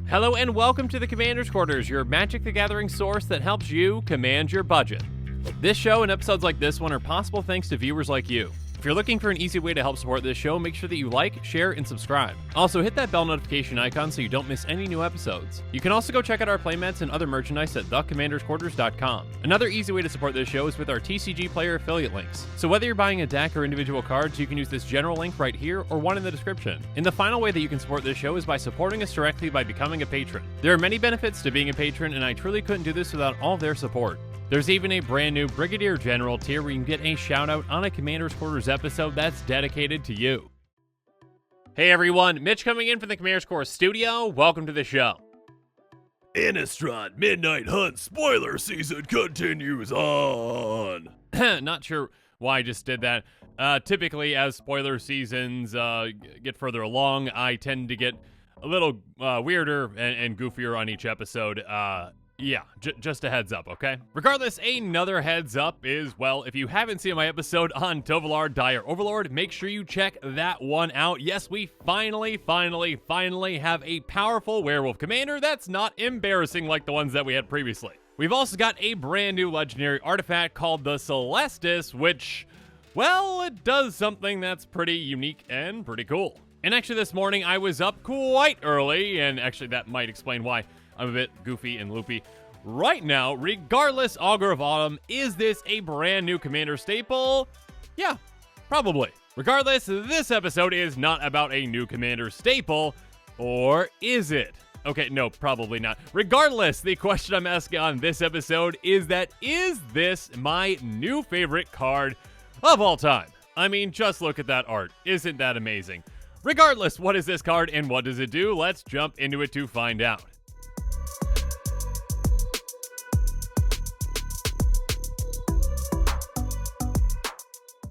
Hello and welcome to the Commander's Quarters, your Magic the Gathering source that helps you command your budget. This show and episodes like this one are possible thanks to viewers like you. If you're looking for an easy way to help support this show, make sure that you like, share, and subscribe. Also, hit that bell notification icon so you don't miss any new episodes. You can also go check out our playmats and other merchandise at thecommandersquarters.com. Another easy way to support this show is with our TCG player affiliate links. So whether you're buying a deck or individual cards, you can use this general link right here or one in the description. And the final way that you can support this show is by supporting us directly by becoming a patron. There are many benefits to being a patron, and I truly couldn't do this without all their support. There's even a brand new Brigadier General tier where you can get a shout out on a Commander's Quarters episode that's dedicated to you. Hey everyone, Mitch coming in from the Commander's Quarters studio. Welcome to the show. Innistrad Midnight Hunt spoiler season continues on. Not sure why I just did that. Typically, as spoiler seasons get further along, I tend to get a little weirder and goofier on each episode. Yeah, just a heads up, okay? Regardless, another heads up is, well, if you haven't seen my episode on Tovolar Dire Overlord, make sure you check that one out. Yes, we finally have a powerful werewolf commander that's not embarrassing like the ones that we had previously. We've also got a brand new legendary artifact called the Celestis, which, well, it does something that's pretty unique and pretty cool. And actually this morning I was up quite early, and actually that might explain why I'm a bit goofy and loopy right now. Regardless, Augur of Autumn, is this a brand new commander staple? Yeah, probably. Regardless, this episode is not about a new commander staple, or is it? Okay, no, probably not. Regardless, the question I'm asking on this episode is this my new favorite card of all time? I mean, just look at that art. Isn't that amazing? Regardless, what is this card and what does it do? Let's jump into it to find out.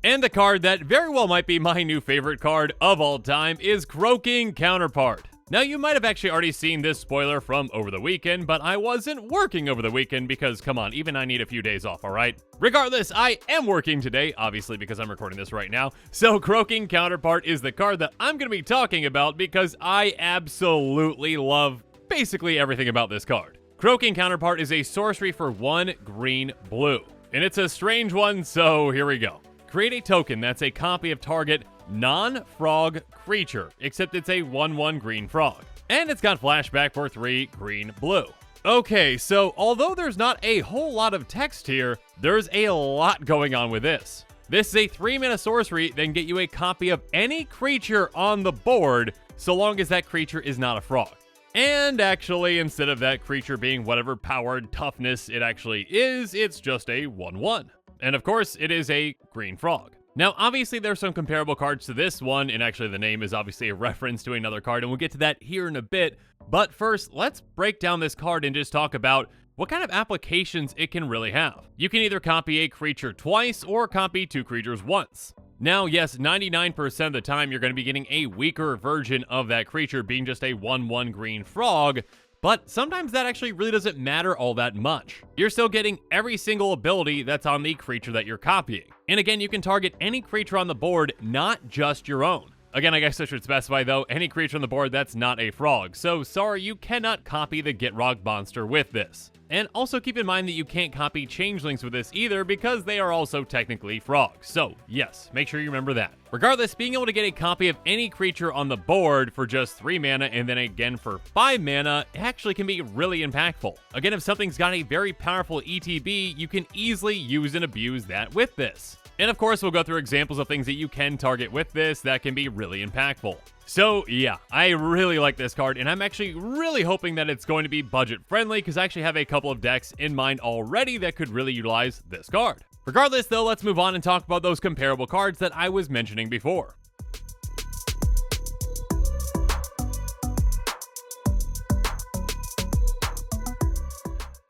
And the card that very well might be my new favorite card of all time is Croaking Counterpart. Now, you might have actually already seen this spoiler from over the weekend, but I wasn't working over the weekend because, come on, even I need a few days off, alright? Regardless, I am working today, obviously because I'm recording this right now, so Croaking Counterpart is the card that I'm going to be talking about because I absolutely love basically everything about this card. Croaking Counterpart is a sorcery for 1 green blue, and it's a strange one, so here we go. Create a token that's a copy of target non-frog creature, except it's a 1/1 green frog. And it's got flashback for 3 green blue. Okay, so although there's not a whole lot of text here, there's a lot going on with this. This is a 3-mana sorcery that can get you a copy of any creature on the board, so long as that creature is not a frog. And actually, instead of that creature being whatever powered toughness it actually is, it's just a 1/1. And of course, it is a green frog. Now, obviously, there's some comparable cards to this one, and actually the name is obviously a reference to another card, and we'll get to that here in a bit. But first, let's break down this card and just talk about what kind of applications it can really have. You can either copy a creature twice or copy 2 creatures once. Now, yes, 99% of the time you're going to be getting a weaker version of that creature being just a 1/1 green frog, but sometimes that actually really doesn't matter all that much. You're still getting every single ability that's on the creature that you're copying. And again, you can target any creature on the board, not just your own. Again, I guess I should specify though, any creature on the board that's not a frog. So sorry, you cannot copy the Gitrog monster with this. And also keep in mind that you can't copy changelings with this either because they are also technically frogs. So yes, make sure you remember that. Regardless, being able to get a copy of any creature on the board for just 3 mana and then again for 5 mana actually can be really impactful. Again, if something's got a very powerful ETB, you can easily use and abuse that with this. And of course, we'll go through examples of things that you can target with this that can be really impactful. So yeah, I really like this card, and I'm actually really hoping that it's going to be budget friendly because I actually have a couple of decks in mind already that could really utilize this card. Regardless though, let's move on and talk about those comparable cards that I was mentioning before.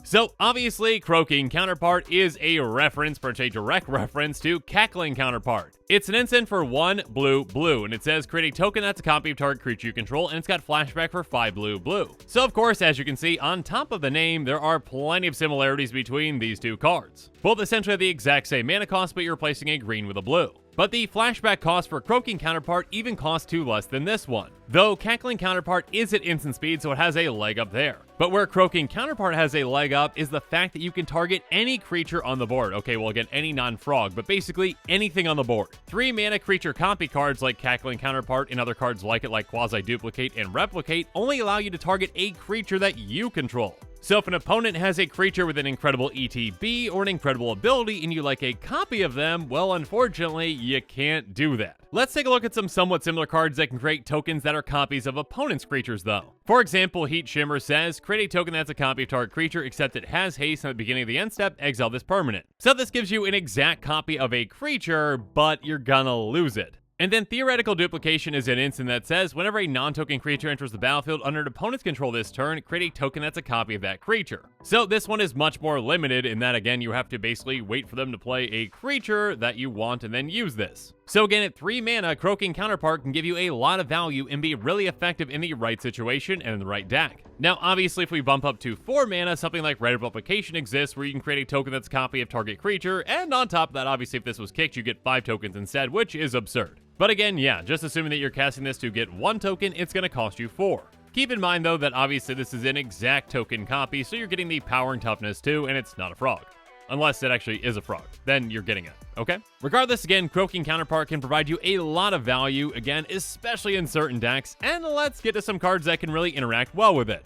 So obviously, Croaking Counterpart is a reference, or a direct reference to Cackling Counterpart. It's an instant for 1 blue, and it says create a token that's a copy of target creature you control, and it's got flashback for 5 blue. So of course, as you can see, on top of the name, there are plenty of similarities between these two cards. Both essentially have the exact same mana cost, but you're replacing a green with a blue. But the flashback cost for Croaking Counterpart even costs 2 less than this one. Though Cackling Counterpart is at instant speed, so it has a leg up there. But where Croaking Counterpart has a leg up is the fact that you can target any creature on the board. Okay, well again, any non-frog, but basically anything on the board. 3 mana creature copy cards like Cackling Counterpart and other cards like it like Quasi-Duplicate and Replicate only allow you to target a creature that you control. So if an opponent has a creature with an incredible ETB or an incredible ability and you like a copy of them, well, unfortunately, you can't do that. Let's take a look at some somewhat similar cards that can create tokens that are copies of opponents' creatures, though. For example, Heat Shimmer says, create a token that's a copy of target creature, except it has haste at the beginning of the end step, exile this permanent. So this gives you an exact copy of a creature, but you're gonna lose it. And then Theoretical Duplication is an instant that says, whenever a non-token creature enters the battlefield under an opponent's control this turn, create a token that's a copy of that creature. So this one is much more limited in that, again, you have to basically wait for them to play a creature that you want and then use this. So again, at 3 mana, Croaking Counterpart can give you a lot of value and be really effective in the right situation and in the right deck. Now, obviously, if we bump up to 4 mana, something like Red Replication exists where you can create a token that's a copy of target creature, and on top of that, obviously, if this was kicked, you get 5 tokens instead, which is absurd. But again, yeah, just assuming that you're casting this to get 1 token, it's going to cost you 4. Keep in mind, though, that obviously this is an exact token copy, so you're getting the power and toughness too, and it's not a frog. Unless it actually is a frog, then you're getting it, okay? Regardless, again, Croaking Counterpart can provide you a lot of value, again, especially in certain decks, and let's get to some cards that can really interact well with it.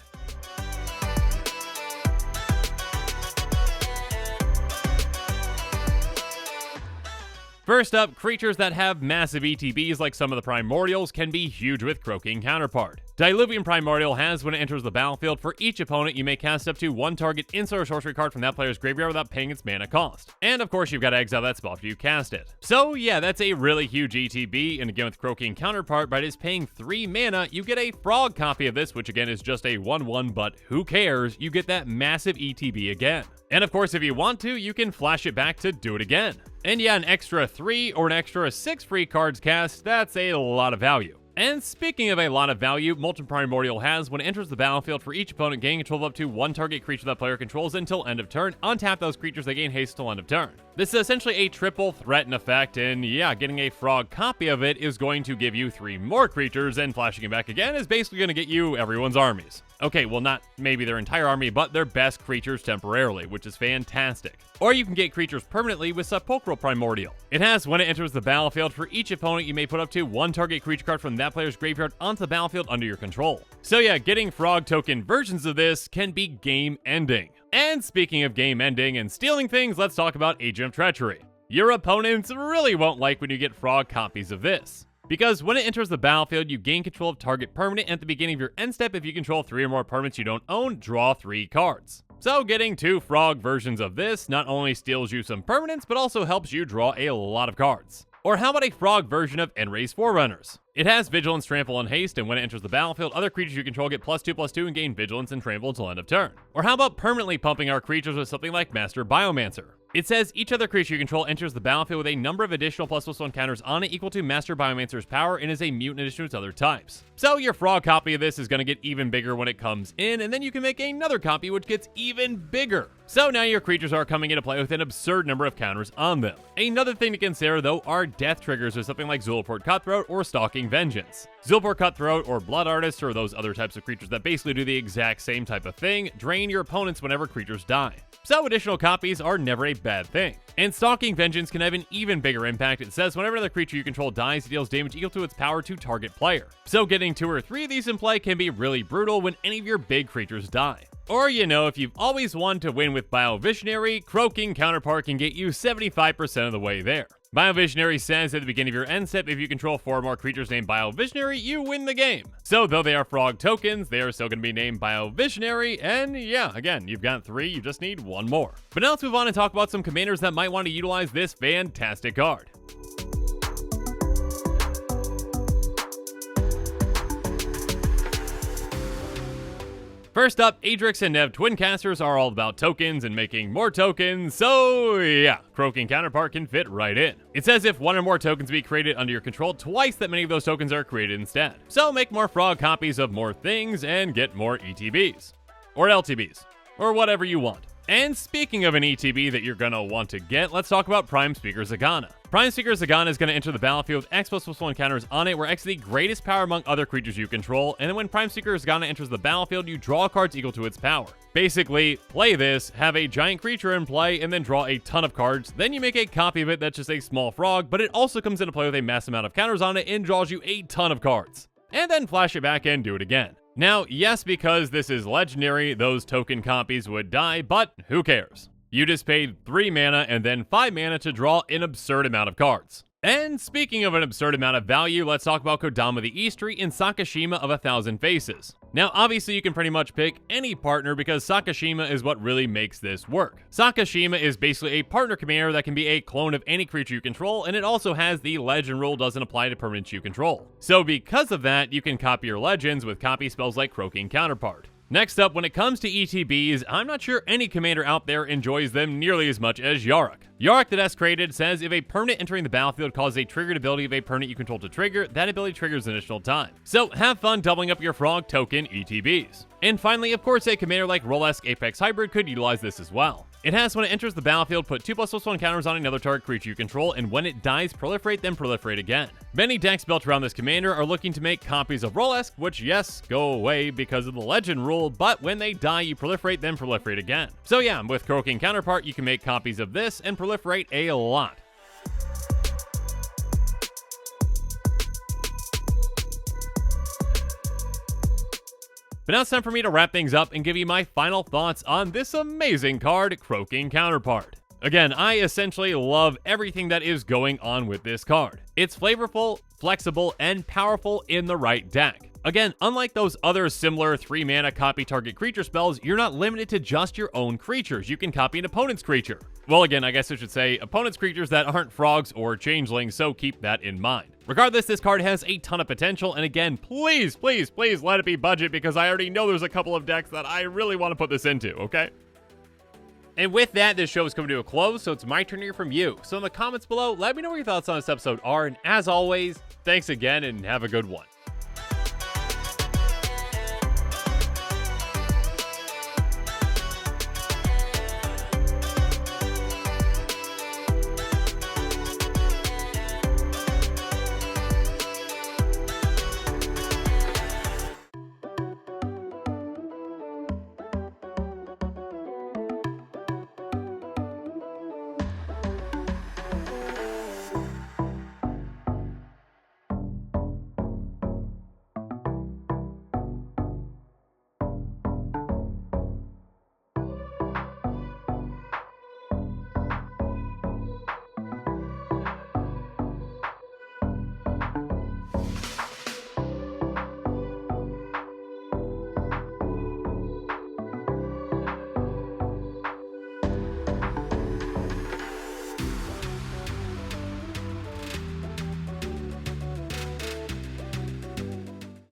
First up, creatures that have massive ETBs like some of the Primordials can be huge with Croaking Counterpart. Diluvian Primordial has, when it enters the battlefield, for each opponent you may cast up to 1 target instant or sorcery card from that player's graveyard without paying its mana cost. And of course you've got to exile that spell after you cast it. So yeah, that's a really huge ETB, and again with Croaking Counterpart, by just paying 3 mana, you get a frog copy of this, which again is just a 1/1, but who cares, you get that massive ETB again. And of course if you want to, you can flash it back to do it again. And yeah, an extra 3 or an extra 6 free cards cast, that's a lot of value. And speaking of a lot of value, Molten Primordial has, when it enters the battlefield, for each opponent gaining control of up to 1 target creature that player controls until end of turn, untap those creatures that gain haste till end of turn. This is essentially a triple threaten effect, and yeah, getting a frog copy of it is going to give you 3 more creatures, and flashing it back again is basically going to get you everyone's armies. Okay, well not maybe their entire army, but their best creatures temporarily, which is fantastic. Or you can get creatures permanently with Sepulchral Primordial. It has, when it enters the battlefield, for each opponent you may put up to 1 target creature card from that player's graveyard onto the battlefield under your control. So yeah, getting frog token versions of this can be game ending. And speaking of game ending and stealing things, let's talk about Agent of Treachery. Your opponents really won't like when you get frog copies of this, because when it enters the battlefield, you gain control of target permanent at the beginning of your end step. If you control 3 or more permanents you don't own, draw 3 cards. So getting 2 frog versions of this not only steals you some permanents, but also helps you draw a lot of cards. Or how about a frog version of Enray's Forerunners? It has Vigilance, Trample, and Haste, and when it enters the battlefield, other creatures you control get +2/+2 and gain Vigilance and Trample until end of turn. Or how about permanently pumping our creatures with something like Master Biomancer? It says each other creature you control enters the battlefield with a number of additional ++1 counters on it equal to Master Biomancer's power and is a mutant addition to its other types. So your frog copy of this is going to get even bigger when it comes in, and then you can make another copy which gets even bigger. So now your creatures are coming into play with an absurd number of counters on them. Another thing to consider though are death triggers with something like Zulaport Cutthroat or Stalking Vengeance. Zulaport Cutthroat or Blood Artist, or those other types of creatures that basically do the exact same type of thing, drain your opponents whenever creatures die. So additional copies are never a bad thing. And Stalking Vengeance can have an even bigger impact. It says whenever another creature you control dies, it deals damage equal to its power to target player. So getting 2 or 3 of these in play can be really brutal when any of your big creatures die. Or, you know, if you've always wanted to win with Biovisionary, Croaking Counterpart can get you 75% of the way there. Biovisionary says at the beginning of your end step, if you control 4 or more creatures named Biovisionary, you win the game. So though they are frog tokens, they are still going to be named Biovisionary, and yeah, again, you've got 3, you just need 1 more. But now let's move on and talk about some commanders that might want to utilize this fantastic card. First up, Adrix and Nev Twincasters are all about tokens and making more tokens, so yeah, Croaking Counterpart can fit right in. It says if 1 or more tokens be created under your control, twice that many of those tokens are created instead. So make more frog copies of more things and get more ETBs. Or LTBs. Or whatever you want. And speaking of an ETB that you're gonna want to get, let's talk about Prime Speaker Zagana. Prime Speaker Zagana is going to enter the battlefield with X++1 counters on it, where X is the greatest power among other creatures you control, and then when Prime Speaker Zagana enters the battlefield, you draw cards equal to its power. Basically, play this, have a giant creature in play, and then draw a ton of cards, then you make a copy of it that's just a small frog, but it also comes into play with a mass amount of counters on it and draws you a ton of cards. And then flash it back and do it again. Now, yes, because this is legendary, those token copies would die, but who cares? You just paid 3 mana and then 5 mana to draw an absurd amount of cards. And speaking of an absurd amount of value, let's talk about Kodama the Eastery in Sakashima of 1,000 Faces. Now, obviously you can pretty much pick any partner because Sakashima is what really makes this work. Sakashima is basically a partner commander that can be a clone of any creature you control, and it also has the legend rule doesn't apply to permanents you control. So because of that, you can copy your legends with copy spells like Croaking Counterpart. Next up, when it comes to ETBs, I'm not sure any commander out there enjoys them nearly as much as Yarok. Yarok the S created says if a permanent entering the battlefield causes a triggered ability of a permanent you control to trigger, that ability triggers an additional time. So have fun doubling up your frog token ETBs. And finally, of course, a commander like Rolesk Apex Hybrid could utilize this as well. It has when it enters the battlefield, put 2++1 counters on another target creature you control, and when it dies, proliferate, then proliferate again. Many decks built around this commander are looking to make copies of Rolesk, which yes, go away because of the legend rule, but when they die, you proliferate, then proliferate again. So yeah, with Croaking Counterpart, you can make copies of this and proliferate a lot. But now it's time for me to wrap things up and give you my final thoughts on this amazing card, Croaking Counterpart. Again, I essentially love everything that is going on with this card. It's flavorful, flexible, and powerful in the right deck. Again, unlike those other similar 3-mana copy target creature spells, you're not limited to just your own creatures. You can copy an opponent's creature. Well, again, I guess I should say opponent's creatures that aren't frogs or changelings, so keep that in mind. Regardless, this card has a ton of potential, and again, please, please, please let it be budget because I already know there's a couple of decks that I really want to put this into, okay? And with that, this show is coming to a close, so it's my turn to hear from you. So in the comments below, let me know what your thoughts on this episode are, and as always, thanks again and have a good one.